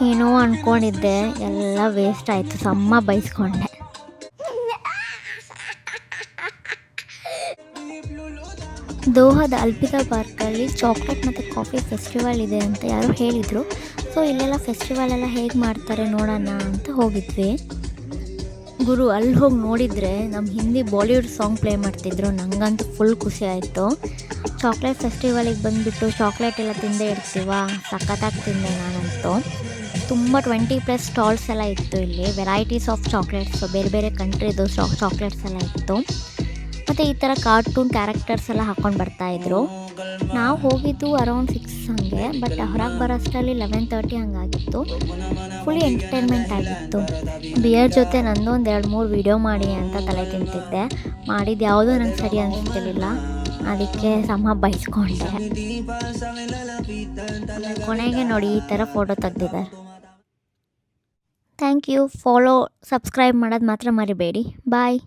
ಏನೋ ಅಂದ್ಕೊಂಡಿದ್ದೆ, ಎಲ್ಲ ವೇಸ್ಟ್ ಆಯಿತು. ಸಮ್ಮ ಬೈಸ್ಕೊಂಡೆ. ದೋಹಾದ ಅಲ್ಪಿತಾ ಪಾರ್ಕಲ್ಲಿ ಚಾಕ್ಲೇಟ್ ಮತ್ತು ಕಾಫಿ ಫೆಸ್ಟಿವಲ್ ಇದೆ ಅಂತ ಯಾರೋ ಹೇಳಿದರು. ಸೊ ಇಲ್ಲೆಲ್ಲ ಫೆಸ್ಟಿವಲ್ ಎಲ್ಲ ಹೇಗೆ ಮಾಡ್ತಾರೆ ನೋಡೋಣ ಅಂತ ಹೋಗಿದ್ವಿ. ಗುರು ಅಲ್ಲಿ ಹೋಗಿ ನೋಡಿದರೆ ನಮ್ಮ ಹಿಂದಿ ಬಾಲಿವುಡ್ ಸಾಂಗ್ ಪ್ಲೇ ಮಾಡ್ತಿದ್ರು. ನನಗಂತೂ ಫುಲ್ ಖುಷಿ ಆಯಿತು. ಚಾಕ್ಲೇಟ್ ಫೆಸ್ಟಿವಲಿಗೆ ಬಂದುಬಿಟ್ಟು ಚಾಕ್ಲೇಟ್ ಎಲ್ಲ ತಿಂದೇ ಇರ್ತೀವ, ಸಖತ್ತಾಗಿ ತಿಂದೆ ನಾನಂತೂ. ತುಂಬ 20+ ಸ್ಟಾಲ್ಸ್ ಎಲ್ಲ ಇತ್ತು ಇಲ್ಲಿ. ವೆರೈಟೀಸ್ ಆಫ್ ಚಾಕ್ಲೇಟ್ಸು, ಬೇರೆ ಬೇರೆ ಕಂಟ್ರಿದು ಚಾಕ್ಲೇಟ್ಸ್ ಎಲ್ಲ ಇತ್ತು. ಮತ್ತು ಈ ಥರ ಕಾರ್ಟೂನ್ ಕ್ಯಾರೆಕ್ಟರ್ಸ್ ಎಲ್ಲ ಹಾಕ್ಕೊಂಡು ಬರ್ತಾಯಿದ್ರು. ನಾವು ಹೋಗಿದ್ದು ಅರೌಂಡ್ 6 ಹಾಗೆ, ಬಟ್ ಹೊರಗೆ ಬರೋಷ್ಟರಲ್ಲಿ 11:30 ಹಂಗಾಗಿತ್ತು. ಫುಲ್ಲಿ ಎಂಟರ್ಟೈನ್ಮೆಂಟ್ ಆಗಿತ್ತು. ಬಿಯರ್ ಜೊತೆ ನಂದೊಂದು 2-3 ವೀಡಿಯೋ ಮಾಡಿ ಅಂತ ತಲೆ ತಿಂತಿದ್ದೆ. ಮಾಡಿದ್ದು ಯಾವುದೂ ನಂಗೆ ಸರಿ ಅನಿಸ್ತಿರ್ಲಿಲ್ಲ, ಅದಕ್ಕೆ ಸಮ ಬೈಸ್ಕೊಂಡೆ. ಕೊನೆಗೆ ನೋಡಿ ಈ ಥರ ಫೋಟೋ ತೆಗ್ದಿದ್ದಾರೆ. Thank you. ಫಾಲೋ, ಸಬ್ಸ್ಕ್ರೈಬ್ ಮಾಡೋದು ಮಾತ್ರ ಮರಿಬೇಡಿ. ಬಾಯ್.